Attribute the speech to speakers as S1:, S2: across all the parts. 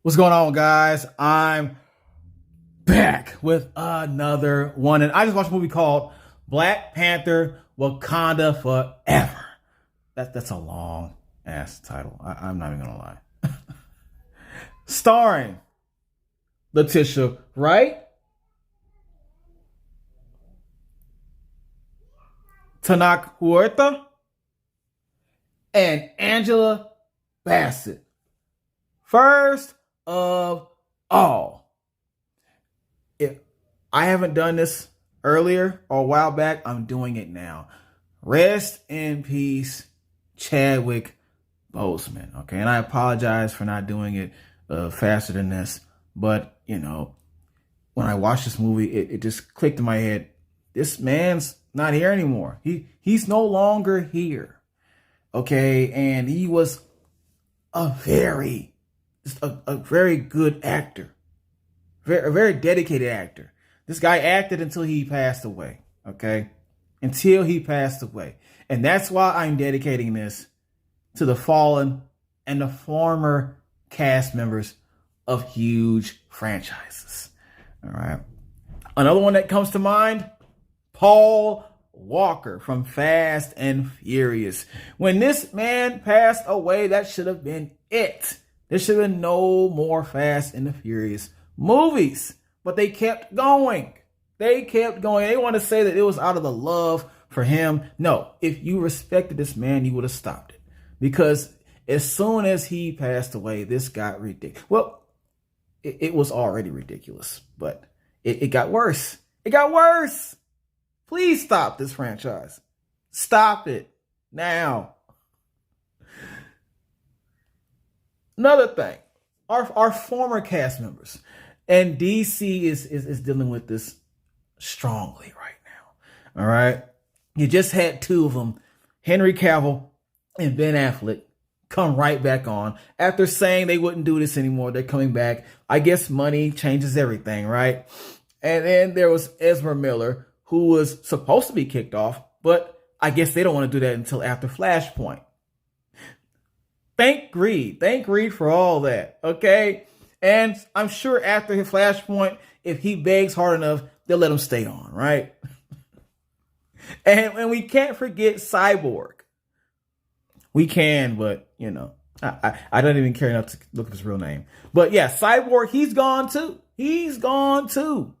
S1: What's going on, guys? I'm back with another one, and I just watched a movie called Black Panther: Wakanda Forever. That's a long ass title. I'm not even gonna lie. Starring Letitia Wright, Tanak Huerta, and Angela Bassett. First of all, if I haven't done this earlier or a while back, I'm doing it now. Rest in peace, Chadwick Boseman. Okay, and I apologize for not doing it faster than this, but you know, when I watched this movie, it just clicked in my head. This man's not here anymore. He's no longer here. Okay, and he was a very good actor, a very dedicated actor. This guy acted until he passed away, okay? Until he passed away. And that's why I'm dedicating this to the fallen and the former cast members of huge franchises, all right? Another one that comes to mind, Paul Walker from Fast and Furious. When this man passed away, that should have been it. There should have been no more Fast and the Furious movies. But they kept going. They kept going. They want to say that it was out of the love for him. No, if you respected this man, you would have stopped it. Because as soon as he passed away, this got ridiculous. Well, it was already ridiculous, but it got worse. It got worse. Please stop this franchise. Stop it now. Another thing, our former cast members, and DC is dealing with this strongly right now. All right, you just had two of them, Henry Cavill and Ben Affleck, come right back on after saying they wouldn't do this anymore. They're coming back. I guess money changes everything, right? And then there was Ezra Miller, who was supposed to be kicked off, but I guess they don't want to do that until after Flashpoint. Thank Reed for all that, okay? And I'm sure after his Flashpoint, if he begs hard enough, they'll let him stay on, right? and we can't forget Cyborg. We can, but, you know, I don't even care enough to look up his real name. But yeah, Cyborg, he's gone too. He's gone too.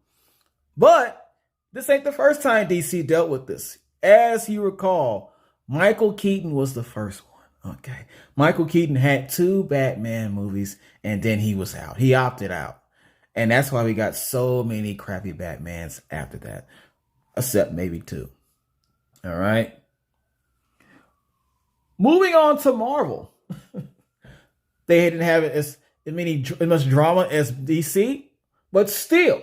S1: But this ain't the first time DC dealt with this. As you recall, Michael Keaton was the first one. Okay. Michael Keaton had 2 Batman movies and then he was out. He opted out. And that's why we got so many crappy Batmans after that. Except maybe 2. All right. Moving on to Marvel. They didn't have as much drama as DC, but still,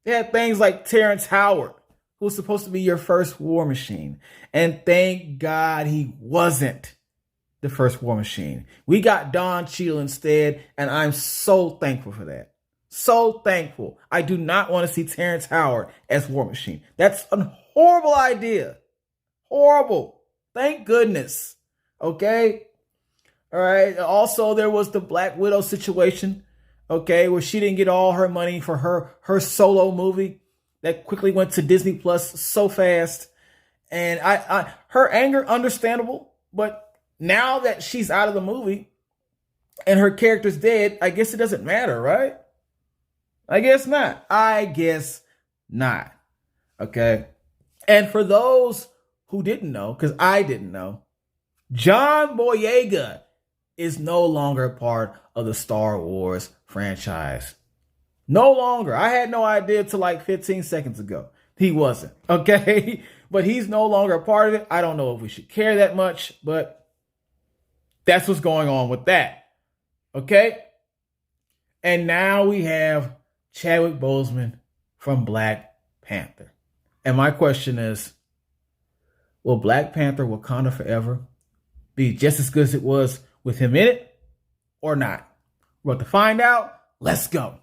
S1: they had things like Terrence Howard, who was supposed to be your first War Machine. And thank God he wasn't the first War Machine. We got Don Cheadle instead, and I'm so thankful for that. So thankful. I do not want to see Terrence Howard as War Machine. That's a horrible idea. Horrible. Thank goodness. Okay? All right. Also, there was the Black Widow situation, okay, where she didn't get all her money for her solo movie that quickly went to Disney Plus so fast. And her anger, understandable, but now that she's out of the movie and her character's dead, I guess it doesn't matter, right? I guess not. I guess not. Okay. And for those who didn't know, because I didn't know, John Boyega is no longer a part of the Star Wars franchise. No longer. I had no idea till like 15 seconds ago. He wasn't. Okay. But he's no longer a part of it. I don't know if we should care that much, but that's what's going on with that. Okay? And now we have Chadwick Boseman from Black Panther. And my question is, will Black Panther Wakanda Forever be just as good as it was with him in it or not? We're about to find out. Let's go.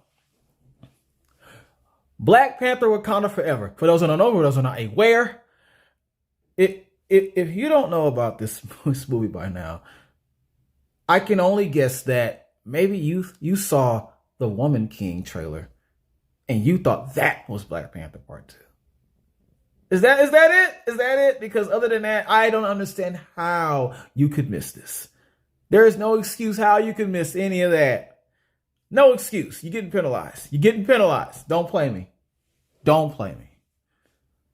S1: Black Panther Wakanda Forever. For those who don't know, for those who are not aware, if you don't know about this movie by now, I can only guess that maybe you saw the Woman King trailer and you thought that was Black Panther Part 2. Is that it? Is that it? Because other than that, I don't understand how you could miss this. There is no excuse how you can miss any of that. No excuse. You're getting penalized. You're getting penalized. Don't play me. Don't play me.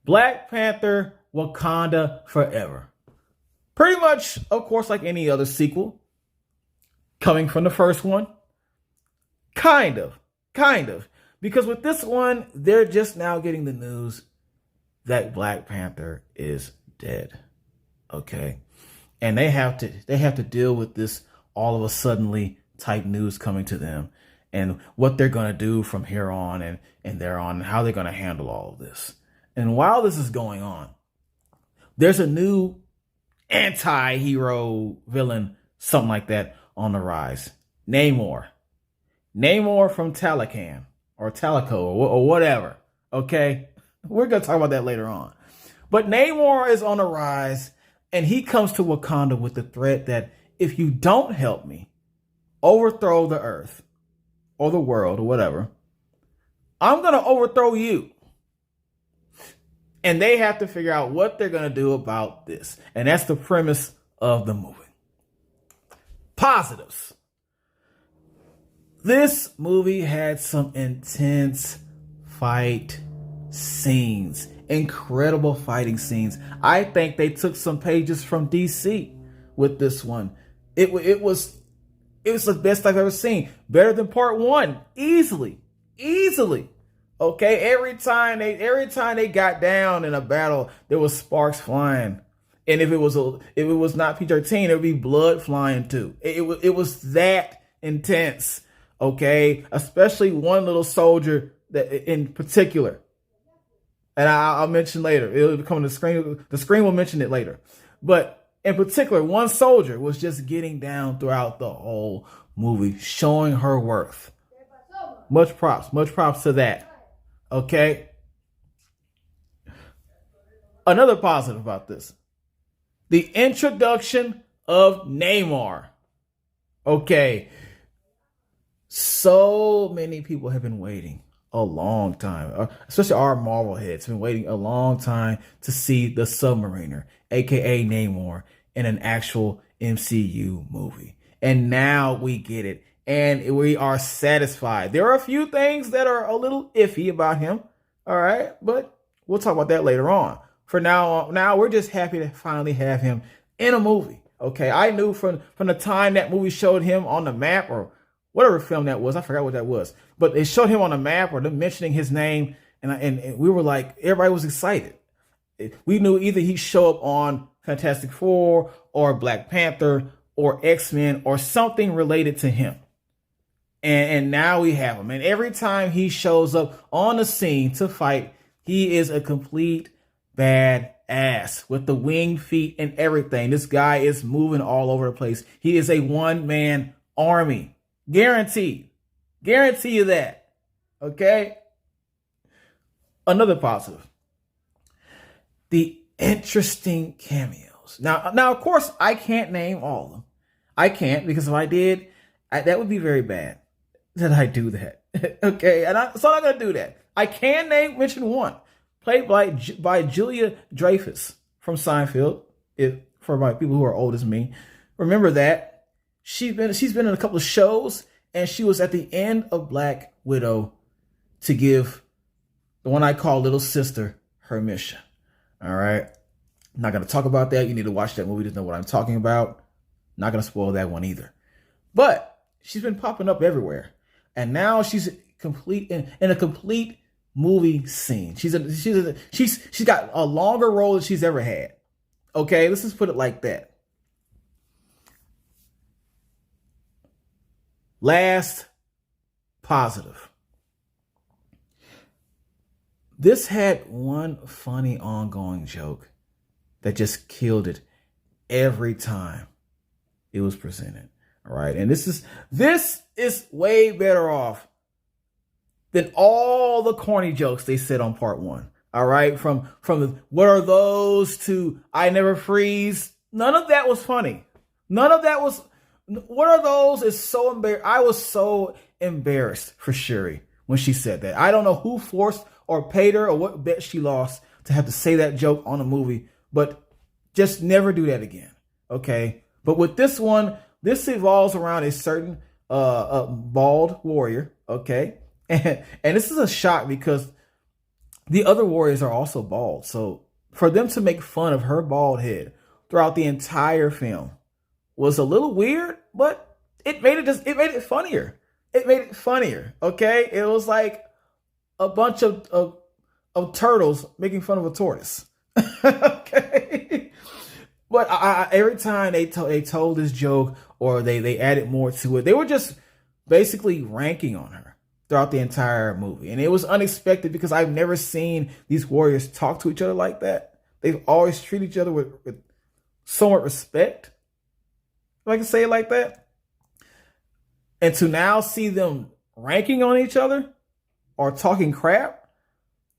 S1: Black Panther Wakanda Forever. Pretty much, of course, like any other sequel. Coming from the first one. Kind of. Because with this one, they're just now getting the news that Black Panther is dead. Okay. And they have to deal with this all of a suddenly type news coming to them and what they're going to do from here on and there on, and how they're going to handle all of this. And while this is going on, there's a new anti-hero villain, something like that, on the rise. Namor from Talakan or Talico or whatever. Okay. We're going to talk about that later on. But Namor is on the rise, and he comes to Wakanda with the threat that if you don't help me overthrow the earth or the world or whatever, I'm going to overthrow you. And they have to figure out what they're going to do about this. And that's the premise of the movie. Positives. This movie had some intense fight scenes, incredible fighting scenes. I think they took some pages from DC with this one. It was the best I've ever seen. Better than Part 1, easily. Okay, every time they got down in a battle, there was sparks flying, and if it was not PG-13, there would be blood flying too. It was that intense. Okay, especially one little soldier that in particular. And I'll mention later. It'll become on the screen. The screen will mention it later. But in particular, one soldier was just getting down throughout the whole movie, showing her worth. Much props to that. Okay. Another positive about this. The introduction of Namor. Okay. So many people have been waiting a long time, especially our Marvel heads, been waiting a long time to see the Submariner, aka Namor, in an actual MCU movie. And now we get it, and we are satisfied. There are a few things that are a little iffy about him, all right, but we'll talk about that later on. For now we're just happy to finally have him in a movie. Okay, I knew from the time that movie showed him on the map or whatever film that was, I forgot what that was, but they showed him on the map or them mentioning his name, and we were like, everybody was excited. We knew either he'd show up on Fantastic Four or Black Panther or X-Men or something related to him. And now we have him. And every time he shows up on the scene to fight, he is a complete badass with the winged feet and everything. This guy is moving all over the place. He is a one-man army. Guaranteed. Guarantee you that. Okay? Another positive. The interesting cameos. Now, of course, I can't name all of them. I can't, because if I did, that would be very bad that I do that. Okay? So I'm not going to do that. I can mention one. Played by Julia Dreyfus from Seinfeld. For my people who are old as me, remember that. She's been in a couple of shows, and she was at the end of Black Widow to give the one I call Little Sister her mission. All right. I'm not going to talk about that. You need to watch that movie to know what I'm talking about. Not going to spoil that one either. But she's been popping up everywhere. And now she's complete in a complete movie scene. She's got a longer role than she's ever had. Okay, let's just put it like that. Last positive. This had one funny ongoing joke that just killed it every time it was presented. All right. And this is way better off than all the corny jokes they said on Part 1. All right. From what are those to I never freeze. None of that was funny. None of that What are those? Is so embarrassed. I was so embarrassed for Shuri when she said that. I don't know who forced or paid her or what bet she lost to have to say that joke on a movie, but just never do that again. Okay. But with this one, this evolves around a certain bald warrior. Okay. And this is a shock because the other warriors are also bald. So for them to make fun of her bald head throughout the entire film was a little weird, but it made it funnier. It made it funnier. Okay. It was like a bunch of turtles making fun of a tortoise. Okay. But every time they told this joke or they added more to it, they were just basically ranking on her throughout the entire movie. And it was unexpected because I've never seen these warriors talk to each other like that. They've always treated each other with somewhat respect, if I can say it like that. And to now see them ranking on each other or talking crap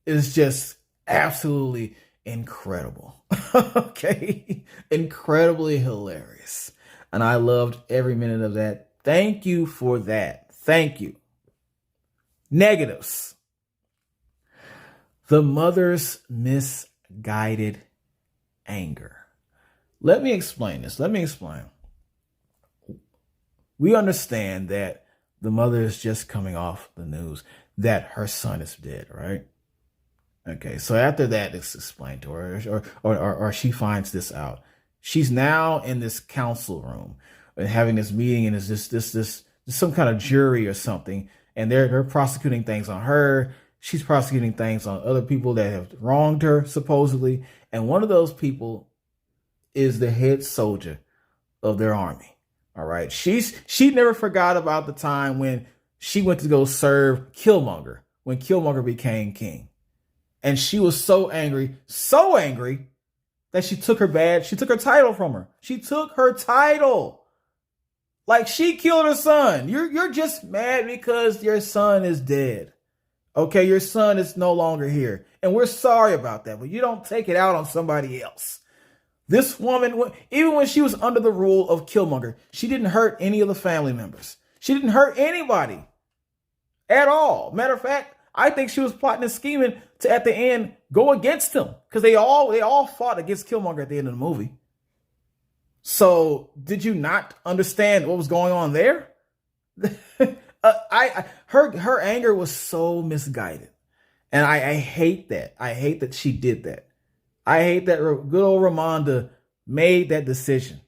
S1: is just absolutely incredible. Okay. Incredibly hilarious. And I loved every minute of that. Thank you for that. Thank you. Negatives. The mother's misguided anger. Let me explain this. Let me explain. We understand that the mother is just coming off the news that her son is dead, right? Okay, so after that, it's explained to her, or she finds this out. She's now in this council room and having this meeting, and it's this some kind of jury or something, and they're prosecuting things on her. She's prosecuting things on other people that have wronged her, supposedly, and one of those people is the head soldier of their army. All right, she never forgot about the time when she went to go serve Killmonger when Killmonger became king. And she was so angry that she took her badge. She took her title from her. She took her title. Like she killed her son. You're just mad because your son is dead. Okay, your son is no longer here. And we're sorry about that, but you don't take it out on somebody else. This woman, even when she was under the rule of Killmonger, she didn't hurt any of the family members. She didn't hurt anybody at all. Matter of fact, I think she was plotting and scheming to, at the end, go against him because they all fought against Killmonger at the end of the movie. So, did you not understand what was going on there? Her anger was so misguided, and I hate that. I hate that she did that. I hate that good old Ramonda made that decision.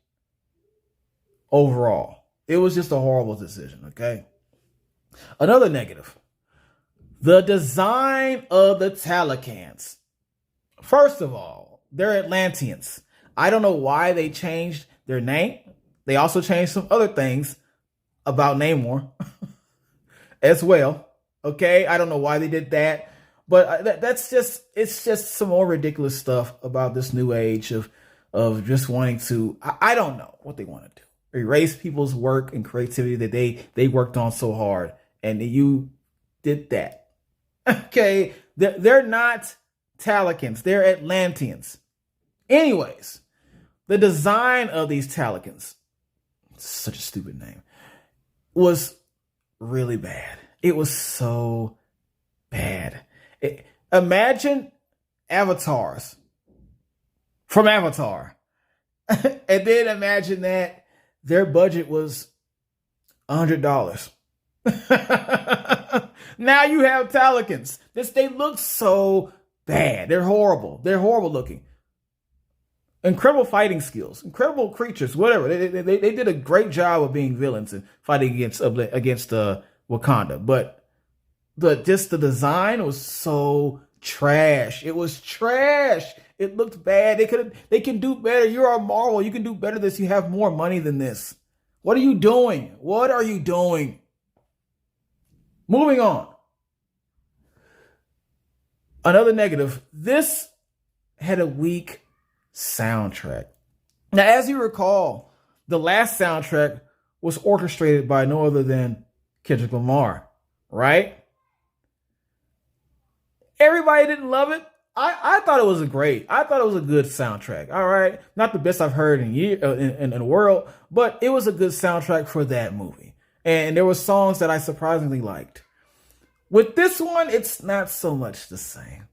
S1: Overall, it was just a horrible decision. Okay. Another negative. The design of the Talakans. First of all, they're Atlanteans. I don't know why they changed their name. They also changed some other things about Namor as well. Okay, I don't know why they did that, but it's just some more ridiculous stuff about this new age of just wanting to. I don't know what they want to do. Erase people's work and creativity that they worked on so hard, and you did that. Okay, they're not Talakans, they're Atlanteans. Anyways, the design of these Talakans, such a stupid name, was really bad. It was so bad. Imagine avatars from Avatar. And then imagine that their budget was $100. Now you have Talakans. They look so bad. They're horrible. They're horrible looking. Incredible fighting skills, incredible creatures, whatever. They did a great job of being villains and fighting against Wakanda. But the design was so trash. It was trash. It looked bad. They can do better. You're a Marvel. You can do better than this. You have more money than this. What are you doing? What are you doing? Moving on. Another negative. This had a weak soundtrack. Now, as you recall, the last soundtrack was orchestrated by no other than Kendrick Lamar, right? Everybody didn't love it. I thought it was I thought it was a good soundtrack. All right, not the best I've heard in the world, but it was a good soundtrack for that movie. And there were songs that I surprisingly liked. With this one, it's not so much the same.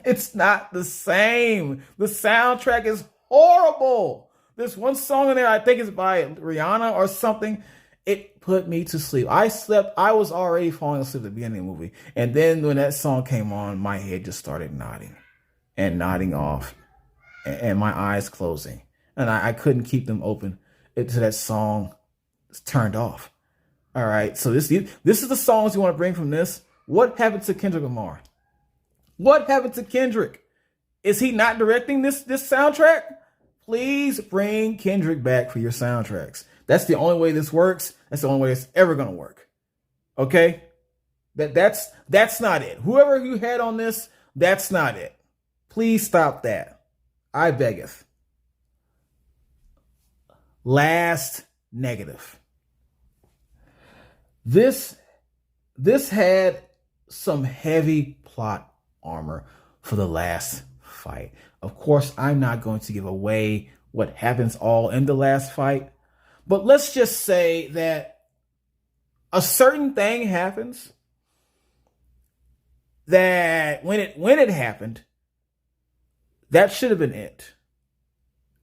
S1: It's not the same. The soundtrack is horrible. There's one song in there, I think it's by Rihanna or something. It put me to sleep. I slept. I was already falling asleep at the beginning of the movie. And then when that song came on, my head just started nodding and nodding off and my eyes closing. And I couldn't keep them open until that song turned off. All right. So this is the songs you want to bring from this. What happened to Kendrick Lamar? What happened to Kendrick? Is he not directing this soundtrack? Please bring Kendrick back for your soundtracks. That's the only way this works. That's the only way it's ever going to work. Okay? That's not it. Whoever you had on this, that's not it. Please stop that. I beggeth. Last negative. This had some heavy plot armor for the last fight. Of course, I'm not going to give away what happens all in the last fight, but let's just say that a certain thing happens that when it happened, that should have been it.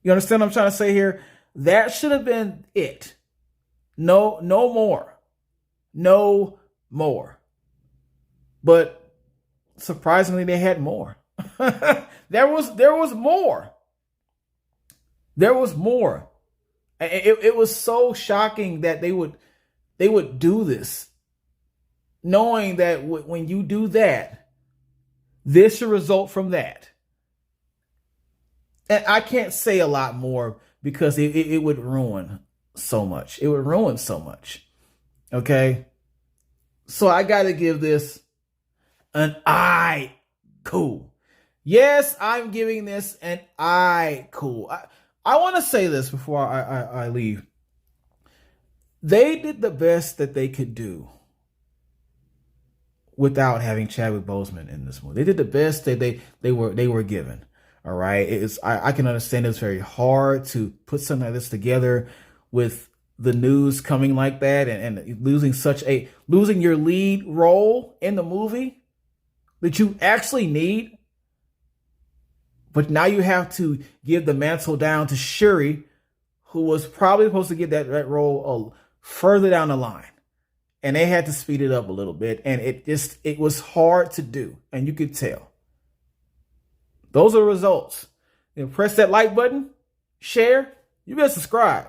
S1: You understand what I'm trying to say here? That should have been it. No more. No more. But surprisingly, they had more. There was more. There was more. It was so shocking that they would do this, knowing that when you do that, this should result from that. And I can't say a lot more because it would ruin so much. It would ruin so much. Okay? So I got to give this an I cool. Yes, I'm giving this an I cool. I want to say this before I leave. They did the best that they could do without having Chadwick Boseman in this movie. They did the best that they were given. All right. I can understand it's very hard to put something like this together with the news coming like that and losing your lead role in the movie that you actually need. But now you have to give the mantle down to Shuri, who was probably supposed to get that role further down the line. And they had to speed it up a little bit. And it was hard to do. And you could tell. Those are the results. Press that like button, share. You better subscribe.